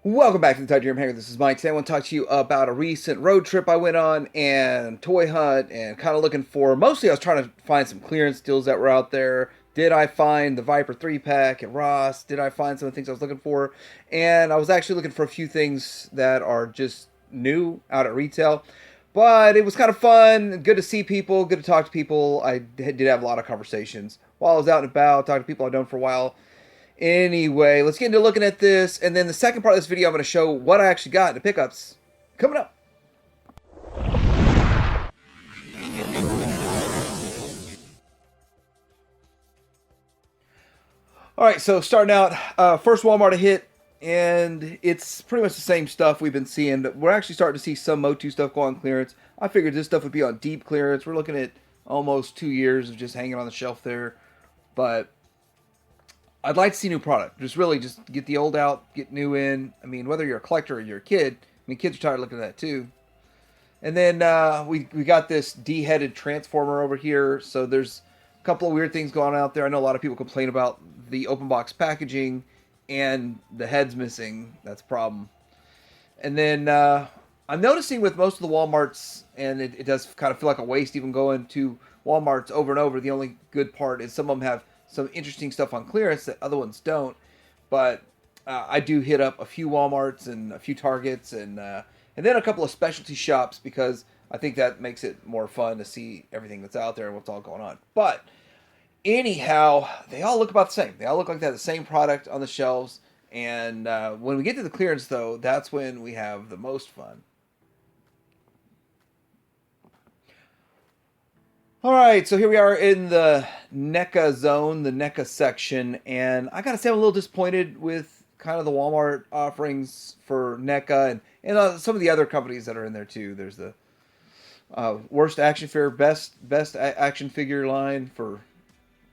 Welcome back to the Toy Hanger. This is Mike. Today I want to talk to you about a recent road trip I went on and toy hunt and kind of looking for. Mostly I was trying to find some clearance deals that were out there. Did I find the Viper 3-pack at Ross? Did I find some of the things I was looking for? And I was actually looking for a few things that are just new out at retail. But it was kind of fun, good to see people, good to talk to people. I did have a lot of conversations while I was out and about, talking to people I've known for a while. Anyway, let's get into looking at this, and then the second part of this video I'm going to show what I actually got in the pickups coming up. Alright, so starting out, first Walmart I hit, and it's pretty much the same stuff we've been seeing. We're actually starting to see some Motu stuff go on clearance. I figured this stuff would be on deep clearance. We're looking at almost 2 years of just hanging on the shelf there, but I'd like to see new product. Just get the old out, get new in. I mean, whether you're a collector or you're a kid, I mean, kids are tired of looking at that too. And then we got this D-headed transformer over here. So there's a couple of weird things going on out there. I know a lot of people complain about the open box packaging and the head's missing. That's a problem. And then I'm noticing with most of the Walmarts, and it does kind of feel like a waste even going to Walmarts over and over. The only good part is some of them have some interesting stuff on clearance that other ones don't. But I do hit up a few Walmarts and a few Targets and then a couple of specialty shops because I think that makes it more fun to see everything that's out there and what's all going on. But anyhow, they all look about the same. They all look like they have the same product on the shelves. And when we get to the clearance, though, that's when we have the most fun. Alright, so here we are in the NECA zone, the NECA section, and I gotta say I'm a little disappointed with kind of the Walmart offerings for NECA and some of the other companies that are in there too. There's the worst action figure, best action figure line for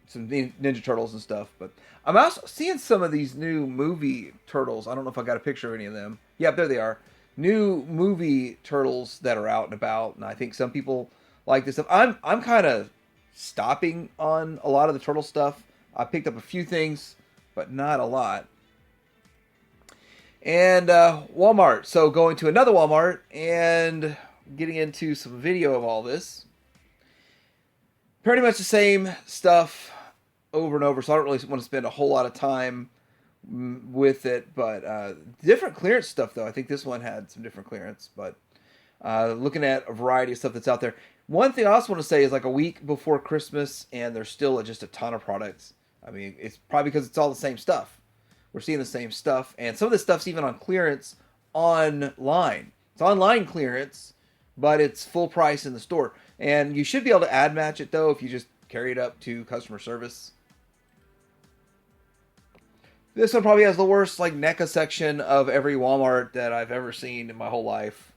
some Ninja Turtles and stuff, but I'm also seeing some of these new movie Turtles. I don't know if I got a picture of any of them. Yep, there they are. New movie Turtles that are out and about, and I think some people like this stuff. I'm kind of stopping on a lot of the turtle stuff. I picked up a few things, but not a lot. And Walmart. So going to another Walmart and getting into some video of all this. Pretty much the same stuff over and over. So I don't really want to spend a whole lot of time with it. But different clearance stuff, though. I think this one had some different clearance. But looking at a variety of stuff that's out there. One thing I also want to say is like a week before Christmas, and there's still just a ton of products. I mean, it's probably because it's all the same stuff. We're seeing the same stuff, and some of this stuff's even on clearance online. It's online clearance, but it's full price in the store. And you should be able to ad match it, though, if you just carry it up to customer service. This one probably has the worst like NECA section of every Walmart that I've ever seen in my whole life.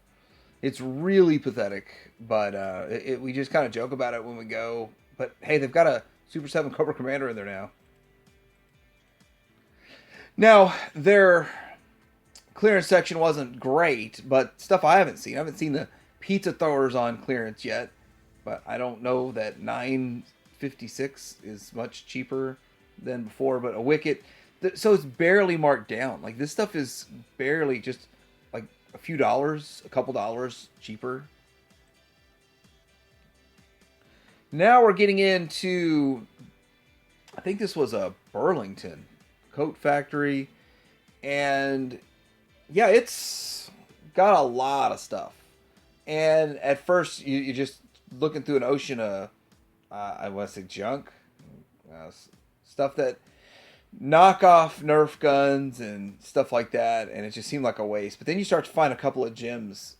It's really pathetic, but we just kind of joke about it when we go. But hey, they've got a Super 7 Cobra Commander in there now. Now, their clearance section wasn't great, but stuff I haven't seen. I haven't seen the pizza throwers on clearance yet, but I don't know that $9.56 is much cheaper than before. But a Wicket, so it's barely marked down. Like this stuff is barely just like a few dollars, a couple dollars cheaper. Now we're getting into, I think this was a Burlington coat factory, and yeah, it's got a lot of stuff. And at first, you're just looking through an ocean of, I want to say junk, stuff that knock off Nerf guns and stuff like that, and it just seemed like a waste. But then you start to find a couple of gems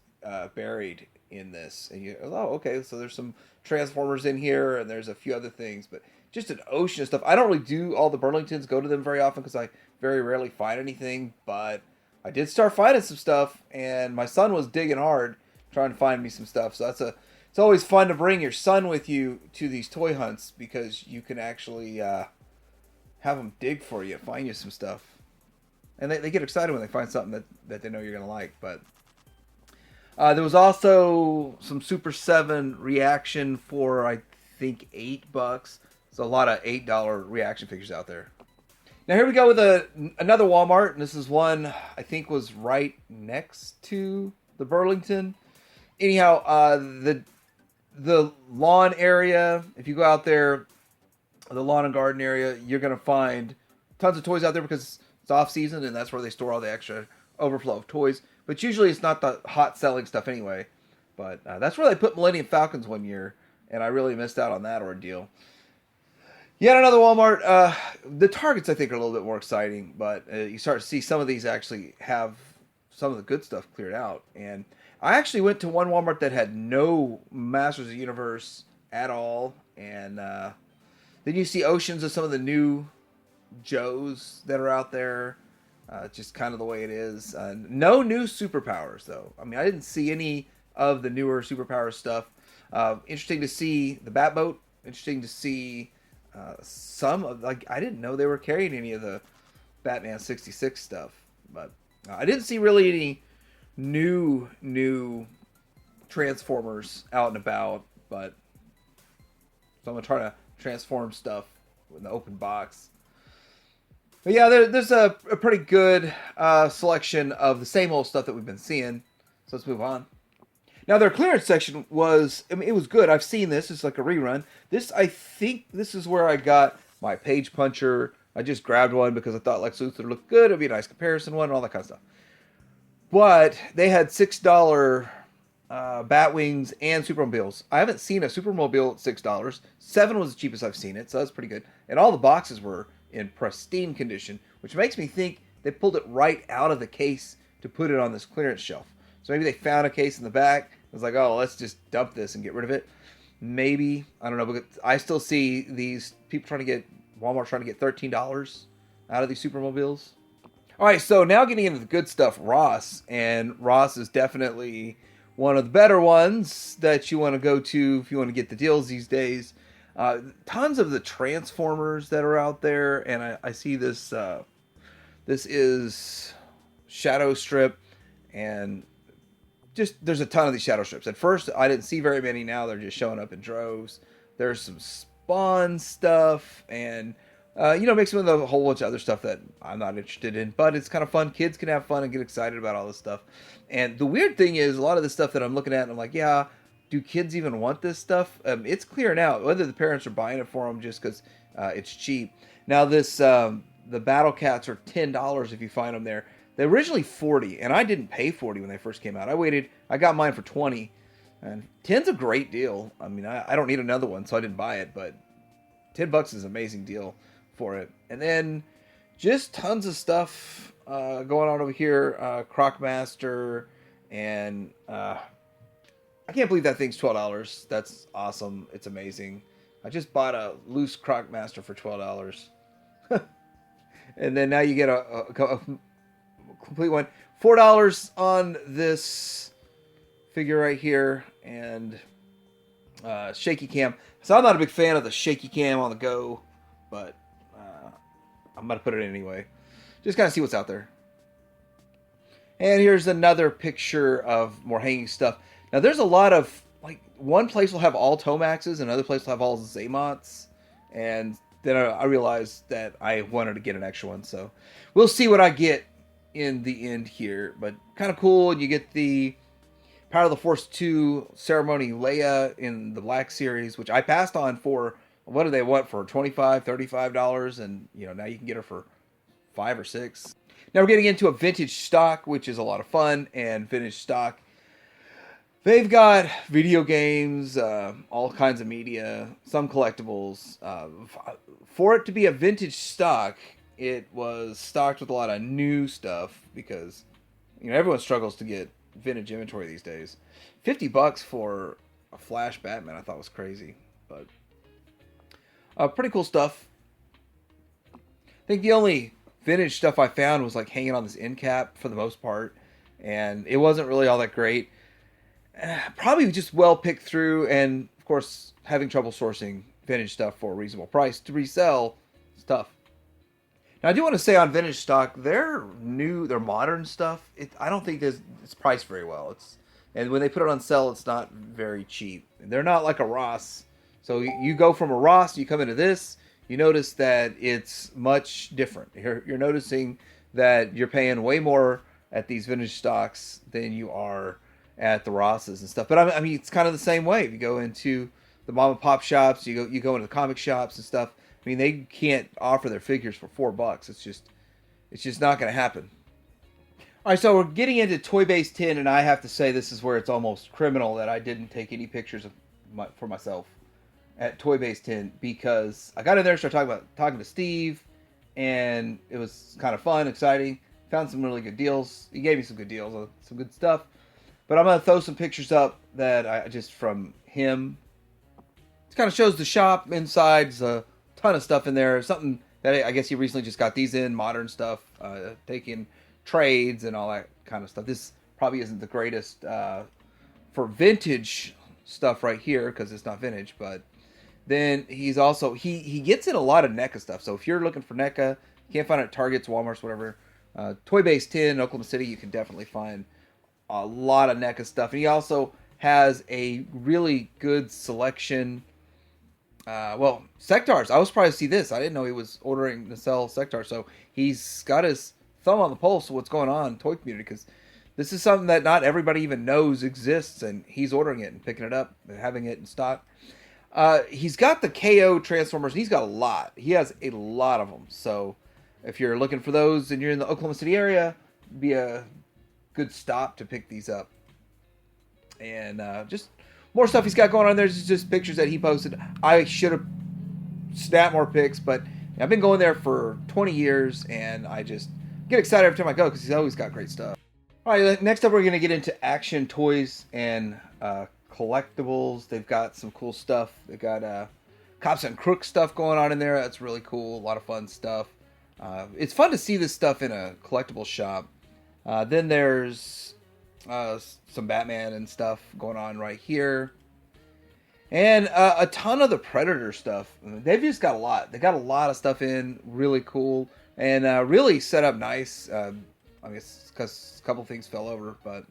buried in this, and you, oh, okay, so there's some Transformers in here, and there's a few other things, but just an ocean of stuff. I don't really do all the Burlingtons, go to them very often because I very rarely find anything, but I did start finding some stuff, and my son was digging hard trying to find me some stuff. So it's always fun to bring your son with you to these toy hunts because you can actually have them dig for you, find you some stuff. And they get excited when they find something that they know you're going to like. But there was also some Super 7 reaction for, I think, $8. So a lot of $8 reaction figures out there. Now here we go with another Walmart, and this is one I think was right next to the Burlington. Anyhow, the lawn area, if you go out there, the lawn and garden area, you're going to find tons of toys out there because it's off season and that's where they store all the extra overflow of toys. But usually it's not the hot selling stuff anyway. But that's where they put Millennium Falcons one year, and I really missed out on that ordeal. Yet another Walmart. The Targets, I think, are a little bit more exciting, but you start to see some of these actually have some of the good stuff cleared out. And I actually went to one Walmart that had no Masters of the Universe at all. And then you see oceans of some of the new Joes that are out there. Just kind of the way it is. No new superpowers, though. I mean, I didn't see any of the newer superpower stuff. Interesting to see the Batboat. Interesting to see some of, like, I didn't know they were carrying any of the Batman 66 stuff. But I didn't see really any new Transformers out and about. But so I'm going to try to transform stuff in the open box. But yeah, there's a pretty good selection of the same old stuff that we've been seeing. So let's move on. Now their clearance section was, I mean, it was good. I've seen this. It's like a rerun. I think this is where I got my Page Puncher. I just grabbed one because I thought Lex Luthor looked good. It'd be a nice comparison one and all that kind of stuff. But they had $6 Batwings and Supermobiles. I haven't seen a Supermobile at $6. $7 was the cheapest I've seen it, so that's pretty good. And all the boxes were in pristine condition, which makes me think they pulled it right out of the case to put it on this clearance shelf. So maybe they found a case in the back. It was like, oh, let's just dump this and get rid of it. Maybe. I don't know. But I still see these people Walmart trying to get $13 out of these Supermobiles. All right, so now getting into the good stuff, Ross. And Ross is definitely one of the better ones that you want to go to if you want to get the deals these days. Tons of the Transformers that are out there. And I see this. This is Shadow Strip. And just there's a ton of these Shadow Strips. At first, I didn't see very many. Now they're just showing up in droves. There's some Spawn stuff. And mixed with a whole bunch of other stuff that I'm not interested in. But it's kind of fun. Kids can have fun and get excited about all this stuff. And the weird thing is, a lot of the stuff that I'm looking at, I'm like, yeah, do kids even want this stuff? It's clearing out. Whether the parents are buying it for them just because it's cheap. Now, the Battle Cats are $10 if you find them there. They're originally $40, and I didn't pay $40 when they first came out. I got mine for $20, and $10's a great deal. I mean, I don't need another one, so I didn't buy it, but $10 is an amazing deal for it. And then just tons of stuff going on over here. Crocmaster, and I can't believe that thing's $12. That's awesome. It's amazing. I just bought a loose Crocmaster for $12. And then now you get a complete one. $4 on this figure right here. And shaky cam. So I'm not a big fan of the shaky cam on the go. But I'm going to put it in anyway. Just kind of see what's out there. And here's another picture of more hanging stuff. Now there's a lot of, like, one place will have all Tomaxes, another place will have all Zamots. And then I realized that I wanted to get an extra one. So we'll see what I get in the end here. But kind of cool. And you get the Power of the Force 2 Ceremony Leia in the Black Series, which I passed on for, what do they want, for $25, $35? And, now you can get her for $5 or $6. Now we're getting into a vintage stock, which is a lot of fun. And vintage stock, they've got video games, all kinds of media, some collectibles. For it to be a vintage stock, it was stocked with a lot of new stuff because, everyone struggles to get vintage inventory these days. $50 for a Flash Batman, I thought was crazy, but pretty cool stuff. I think the only vintage stuff I found was like hanging on this end cap for the most part, and it wasn't really all that great. Probably just well picked through, and of course having trouble sourcing vintage stuff for a reasonable price to resell is tough. Now I do want to say on vintage stock, their modern stuff, I don't think it's priced very well. And when they put it on sale, it's not very cheap. They're not like a Ross. So you go from a Ross, you come into this, you notice that it's much different. You're noticing that you're paying way more at these vintage stocks than you are at the Rosses and stuff. But I mean, it's kind of the same way. If you go into the mom and pop shops, you go into the comic shops and stuff. I mean, they can't offer their figures for $4. It's just not going to happen. All right, so we're getting into TOYBASE10, and I have to say this is where it's almost criminal that I didn't take any pictures of for myself at TOYBASE10, because I got in there, started talking to Steve, and it was kind of fun, exciting. Found some really good deals. He gave me some good deals, some good stuff. But I'm gonna throw some pictures up that I just from him. It kind of shows the shop inside. There's a ton of stuff in there. Something that I guess he recently just got these in, modern stuff, taking trades and all that kind of stuff. This probably isn't the greatest for vintage stuff right here because it's not vintage, but then he's also he gets in a lot of NECA stuff. So if you're looking for NECA, you can't find it at Targets, Walmart's, whatever. TOYBASE10 in Oklahoma City, you can definitely find a lot of NECA stuff. And he also has a really good selection. Sectars. I was surprised to see this. I didn't know he was ordering to sell Sectars. So he's got his thumb on the pulse of what's going on in the toy community, because this is something that not everybody even knows exists, and he's ordering it and picking it up and having it in stock. He's got the KO Transformers, and he's got a lot. He has a lot of them. So if you're looking for those and you're in the Oklahoma City area, it'd be a good stop to pick these up. And just more stuff he's got going on there. This is just pictures that he posted. I should have snapped more pics, but I've been going there for 20 years, and I just get excited every time I go because he's always got great stuff. All right, next up we're going to get into action toys and collectibles. They've got some cool stuff. They've got Cops and Crooks stuff going on in there. That's really cool. A lot of fun stuff. It's fun to see this stuff in a collectible shop. Then there's some Batman and stuff going on right here. And a ton of the Predator stuff. They've just got a lot. They got a lot of stuff in. Really cool. And really set up nice. I guess because a couple things fell over, but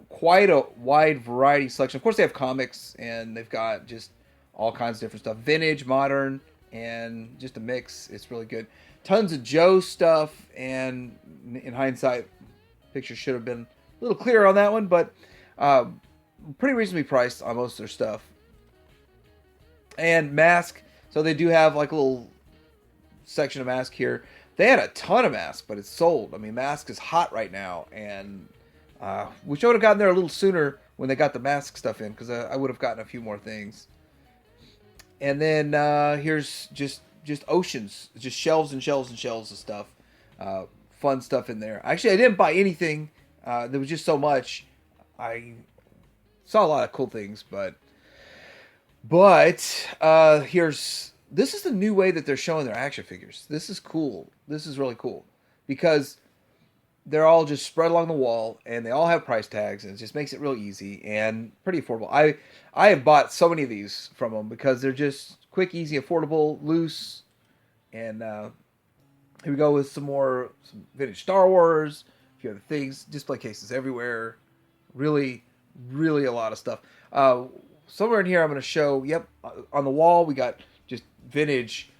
quite a wide variety selection. Of course, they have comics, and they've got just all kinds of different stuff. Vintage, modern, and just a mix. It's really good. Tons of Joe stuff, and in hindsight, pictures should have been a little clearer on that one, but pretty reasonably priced on most of their stuff. And Mask. So they do have like a little section of Mask here. They had a ton of Mask, but it's sold. I mean, Mask is hot right now, and wish I would have gotten there a little sooner when they got the Mask stuff in, because I would have gotten a few more things. And then here's just oceans, just shelves and shelves and shelves of stuff. Fun stuff in there. Actually, I didn't buy anything. There was just so much. I saw a lot of cool things, but this is the new way that they're showing their action figures. This is cool. This is really cool, because they're all just spread along the wall, and they all have price tags, and it just makes it real easy and pretty affordable. I have bought so many of these from them because they're just quick, easy, affordable, loose. And here we go with some vintage Star Wars, a few other things, display cases everywhere. Really, really a lot of stuff. Somewhere in here I'm going to show, on the wall we got just vintage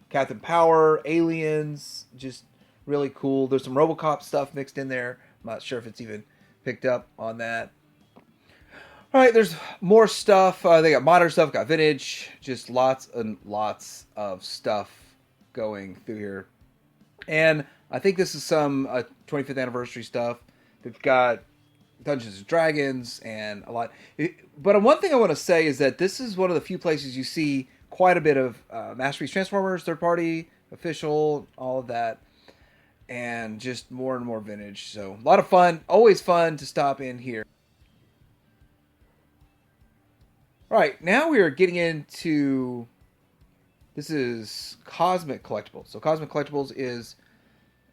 Captain Power, Aliens, just really cool. There's some RoboCop stuff mixed in there. I'm not sure if it's even picked up on that. All right, there's more stuff. They got modern stuff, got vintage, just lots and lots of stuff going through here. And I think this is some 25th anniversary stuff. They've got Dungeons and Dragons and a lot. But one thing I want to say is that this is one of the few places you see quite a bit of Masterpiece Transformers, third party, official, all of that. And just more and more vintage. So a lot of fun. Always fun to stop in here. All right, now we are getting into, this is Cosmic Collectibles. So Cosmic Collectibles is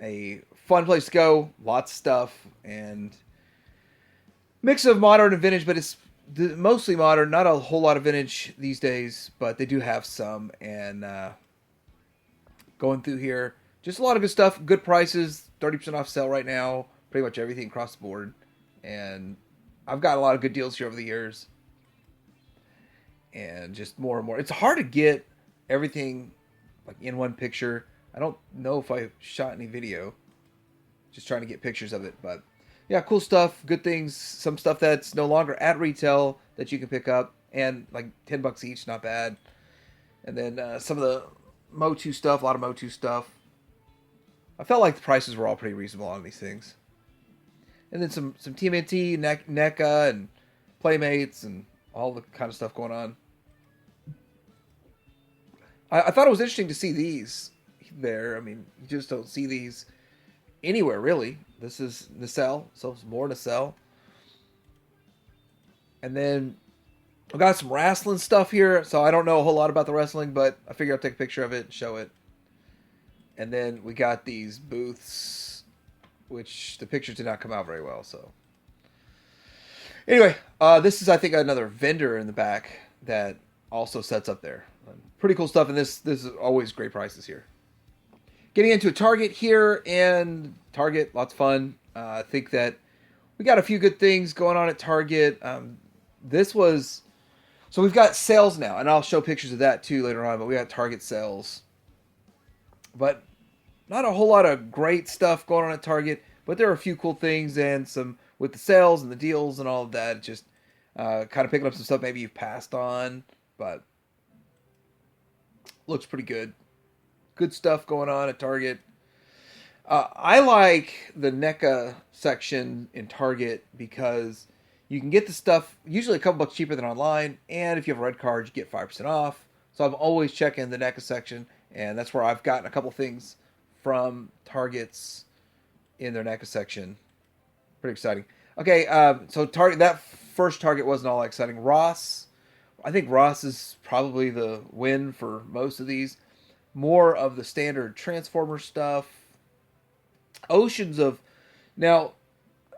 a fun place to go. Lots of stuff and mix of modern and vintage, but it's mostly modern. Not a whole lot of vintage these days, but they do have some. And going through here, just a lot of good stuff. Good prices, 30% off sale right now. Pretty much everything across the board. And I've got a lot of good deals here over the years. And just more and more. It's hard to get everything like in one picture. I don't know if I shot any video. Just trying to get pictures of it, but yeah, cool stuff, good things. Some stuff that's no longer at retail that you can pick up, and like $10 each, not bad. And then some of the Motu stuff, a lot of Motu stuff. I felt like the prices were all pretty reasonable on these things. And then some TMNT, NECA, and Playmates, and all the kind of stuff going on. I thought it was interesting to see these there. I mean, you just don't see these anywhere, really. This is nacelle, so it's more nacelle. And then I got some wrestling stuff here, so I don't know a whole lot about the wrestling, but I figured I'll take a picture of it and show it. And then we got these booths, which the pictures did not come out very well, so. Anyway, this is, I think, another vendor in the back that also sets up there. Pretty cool stuff, and this is always great prices here. Getting into a Target here, and Target, lots of fun. I think that we got a few good things going on at Target. So we've got sales now, and I'll show pictures of that too later on, but we got Target sales. But not a whole lot of great stuff going on at Target, but there are a few cool things, and some with the sales and the deals and all of that, just kind of picking up some stuff maybe you've passed on, but looks pretty good. Good stuff going on at Target. I like the NECA section in Target because you can get the stuff usually a couple bucks cheaper than online, and if you have a red card, you get 5% off. So I'm always checking the NECA section, and that's where I've gotten a couple things from Target's in their NECA section. Pretty exciting. Okay, so Target, that first Target wasn't all that exciting. Ross, I think Ross is probably the win for most of these. More of the standard Transformer stuff. Oceans of... Now,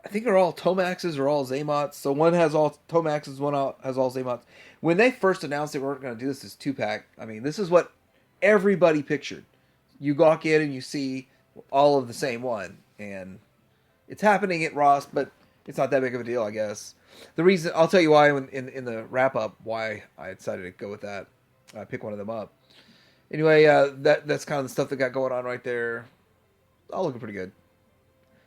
I think they're all Tomaxes or all Zamots. So one has all Tomaxes, one has all Zamots. When they first announced they weren't going to do this as 2-pack, I mean, this is what everybody pictured. You walk in and you see all of the same one. And it's happening at Ross, but it's not that big of a deal, I guess. The reason... I'll tell you why in the wrap-up, why I decided to go with that. Pick one of them up. Anyway, that's kind of the stuff that got going on right there. All looking pretty good.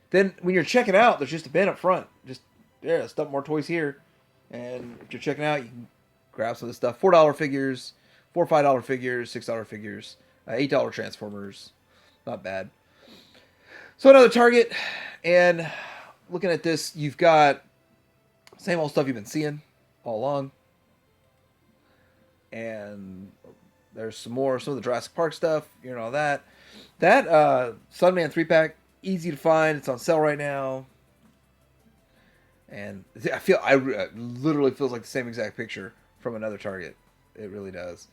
Then when you're checking out, there's just a bin up front. Just, yeah, stuff more toys here. And if you're checking out, you can grab some of this stuff. $4 figures, $4 $5 figures, $6 figures, $8 Transformers. Not bad. So another Target. And looking at this, you've got same old stuff you've been seeing all along. And there's some of the Jurassic Park stuff, all that. That Sunman 3-pack, easy to find. It's on sale right now. And I literally feels like the same exact picture from another Target. It really does.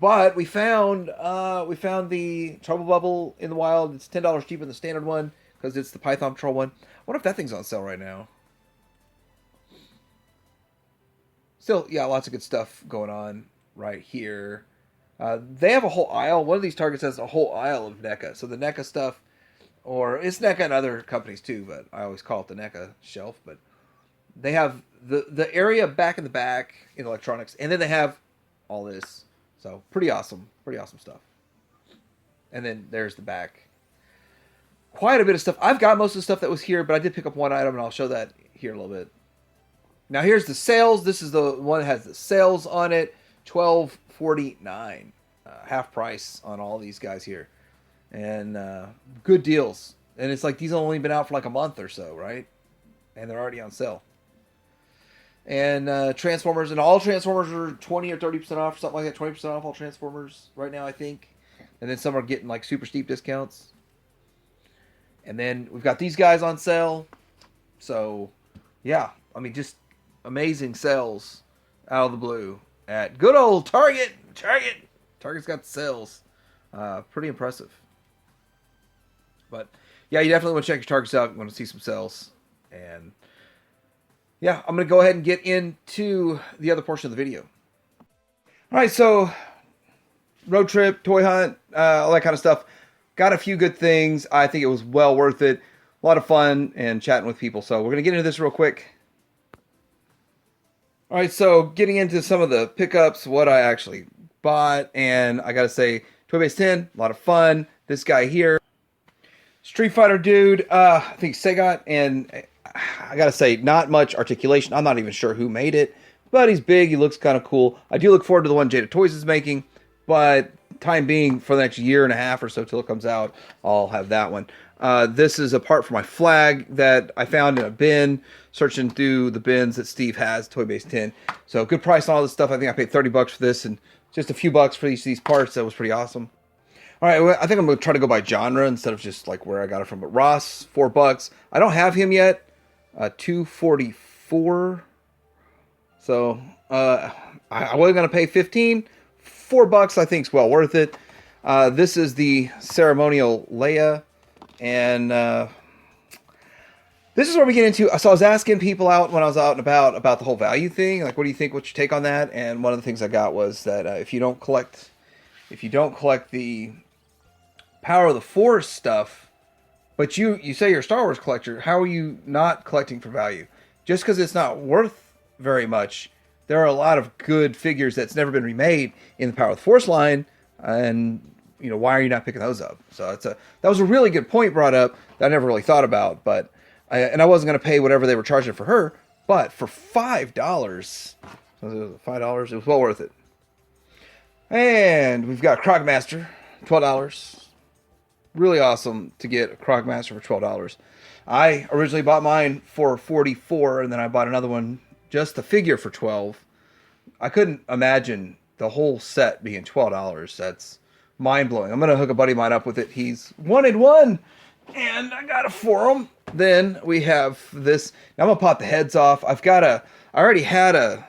But we found the Trouble Bubble in the wild. It's $10 cheaper than the standard one because it's the Python Patrol one. I wonder if that thing's on sale right now. Still, yeah, lots of good stuff going on right here. They have a whole aisle. One of these Targets has a whole aisle of NECA. So the NECA stuff, or it's NECA and other companies too, but I always call it the NECA shelf. But they have the area back in the back in electronics, and then they have all this. So pretty awesome stuff. And then there's the back. Quite a bit of stuff. I've got most of the stuff that was here, but I did pick up one item, and I'll show that here in a little bit. Now here's the sales. This is the one that has the sales on it. $12.49, half price on all these guys here, and good deals. And it's like these have only been out for like a month or so, right? And they're already on sale. And Transformers, and all Transformers are 20 or 30% off, something like that. 20% off all Transformers right now, I think. And then some are getting like super steep discounts. And then we've got these guys on sale. So, yeah, I mean, just amazing sales out of the blue at good old Target. Target's got the sales. Pretty impressive. But, yeah, you definitely want to check your Targets out. You want to see some sales. And, yeah, I'm going to go ahead and get into the other portion of the video. All right, so road trip, toy hunt, all that kind of stuff. Got a few good things. I think it was well worth it. A lot of fun and chatting with people. So we're going to get into this real quick. All right, so getting into some of the pickups, what I actually bought, and I gotta say, TOYBASE10, a lot of fun. This guy here, Street Fighter dude, I think Sagat, and I gotta say, not much articulation. I'm not even sure who made it, but he's big, he looks kind of cool. I do look forward to the one Jada Toys is making, but time being, for the next year and a half or so till it comes out, I'll have that one. This is a part for my flag that I found in a bin, searching through the bins that Steve has, TOYBASE10. So good price on all this stuff. I think I paid $30 for this, and just a few bucks for each of these parts. That was pretty awesome. All right, well, I think I'm going to try to go by genre instead of just like where I got it from. But Ross, $4. I don't have him yet. $244. So I wasn't going to pay $15. $4 I think is well worth it. This is the ceremonial Leia, and this is where we get into. So I was asking people out when I was out and about the whole value thing. Like, what do you think? What's your take on that? And one of the things I got was that if you don't collect the Power of the Force stuff, but you say you're a Star Wars collector, how are you not collecting for value? Just because it's not worth very much. There are a lot of good figures that's never been remade in the Power of the Force line, and why are you not picking those up? So that was a really good point brought up that I never really thought about, but I wasn't going to pay whatever they were charging for her, but for $5, it was well worth it. And we've got Crocmaster, $12. Really awesome to get a Crocmaster for $12. I originally bought mine for $44, and then I bought another one, just the figure, for $12. I couldn't imagine the whole set being $12. That's mind-blowing. I'm going to hook a buddy of mine up with it. He's wanted one, and I got it for him. Then we have this. Now I'm going to pop the heads off. I already had a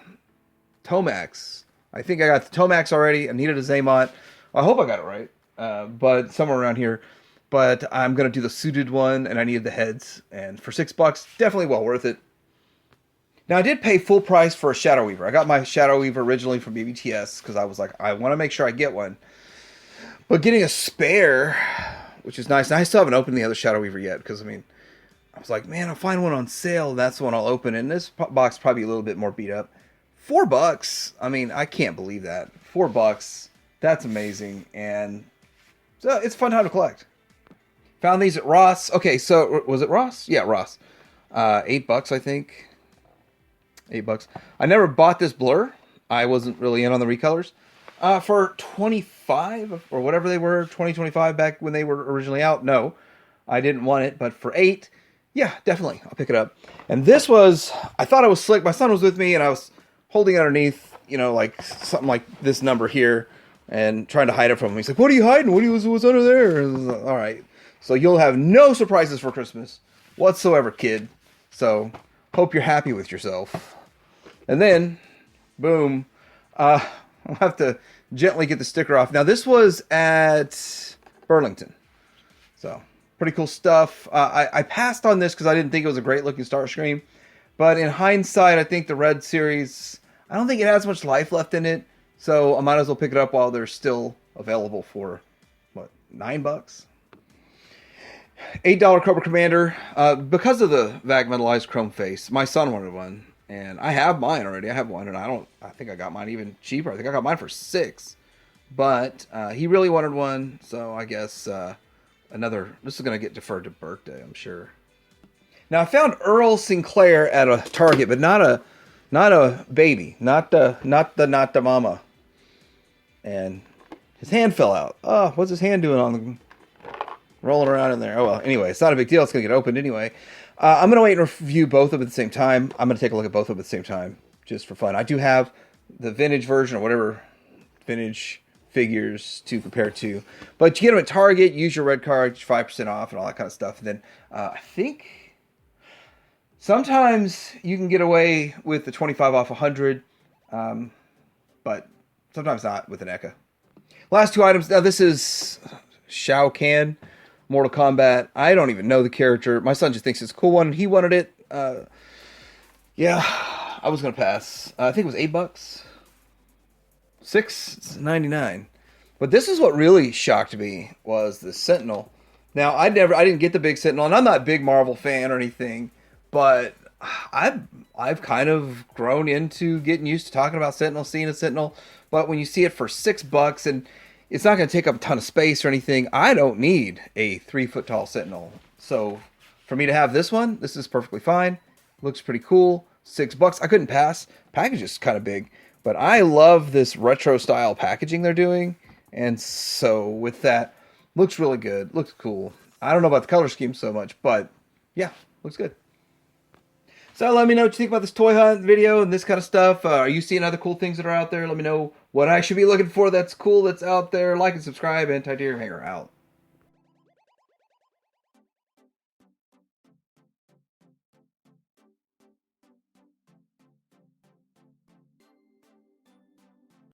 Tomax. I think I got the Tomax already. I needed a Zaymot. Well, I hope I got it right, but somewhere around here. But I'm going to do the suited one, and I needed the heads. And for $6, definitely well worth it. Now, I did pay full price for a Shadow Weaver. I got my Shadow Weaver originally from BBTS because I was like, I want to make sure I get one. But getting a spare, which is nice. And I still haven't opened the other Shadow Weaver yet because, I was like, man, I'll find one on sale. That's the one I'll open. And this box is probably a little bit more beat up. $4. I can't believe that. $4. That's amazing. And so it's a fun time to collect. Found these at Ross. Okay, so was it Ross? Yeah, Ross. $8, I think. $8. I never bought this blur. I wasn't really in on the recolors. For 25 or whatever they were, 2025 back when they were originally out. No, I didn't want it, but for $8, yeah, definitely, I'll pick it up. And this was, I thought it was slick. My son was with me, and I was holding it underneath, like something like this number here, and trying to hide it from him. He's like, "What are you hiding? What's under there?" And like, all right, so you'll have no surprises for Christmas whatsoever, kid. So hope you're happy with yourself. And then, boom, I'll have to gently get the sticker off. Now, this was at Burlington. So, pretty cool stuff. I passed on this because I didn't think it was a great-looking Starscream. But in hindsight, I think the Red Series, I don't think it has much life left in it. So, I might as well pick it up while they're still available for, $9? $8 Cobra Commander. Because of the VAG metallized chrome face, my son wanted one. And I have mine already. I have one, and I think I got mine even cheaper. I think I got mine for $6. But he really wanted one, so I guess this is going to get deferred to birthday, I'm sure. Now, I found Earl Sinclair at a Target, but not a baby. Not the mama. And his hand fell out. Oh, what's his hand doing rolling around in there? Oh, well, anyway, it's not a big deal. It's going to get opened anyway. I'm going to wait and review both of them at the same time. I'm going to take a look at both of them at the same time, just for fun. I do have the vintage version or whatever vintage figures to compare to. But you get them at Target, use your red card, 5% off and all that kind of stuff. And then I think sometimes you can get away with the 25 off 100, but sometimes not with an ECA. Last two items. Now, this is Shao Kahn. Mortal Kombat. I don't even know the character. My son just thinks it's a cool one. He wanted it. Yeah, I was gonna pass. I think it was $8. $6.99. But this is what really shocked me was the Sentinel. Now I didn't get the big Sentinel, and I'm not a big Marvel fan or anything, but I've kind of grown into getting used to talking about Sentinel, seeing a Sentinel. But when you see it for $6 and it's not going to take up a ton of space or anything, I don't need a 3-foot tall Sentinel. So for me to have this one, this is perfectly fine. Looks pretty cool. $6. I couldn't pass. Package is kind of big, but I love this retro style packaging they're doing. And so with that, looks really good. Looks cool. I don't know about the color scheme so much, but yeah, looks good. So let me know what you think about this toy hunt video and this kind of stuff. Are you seeing other cool things that are out there? Let me know what I should be looking for that's cool that's out there. Like and subscribe, and Titanium Hanger out.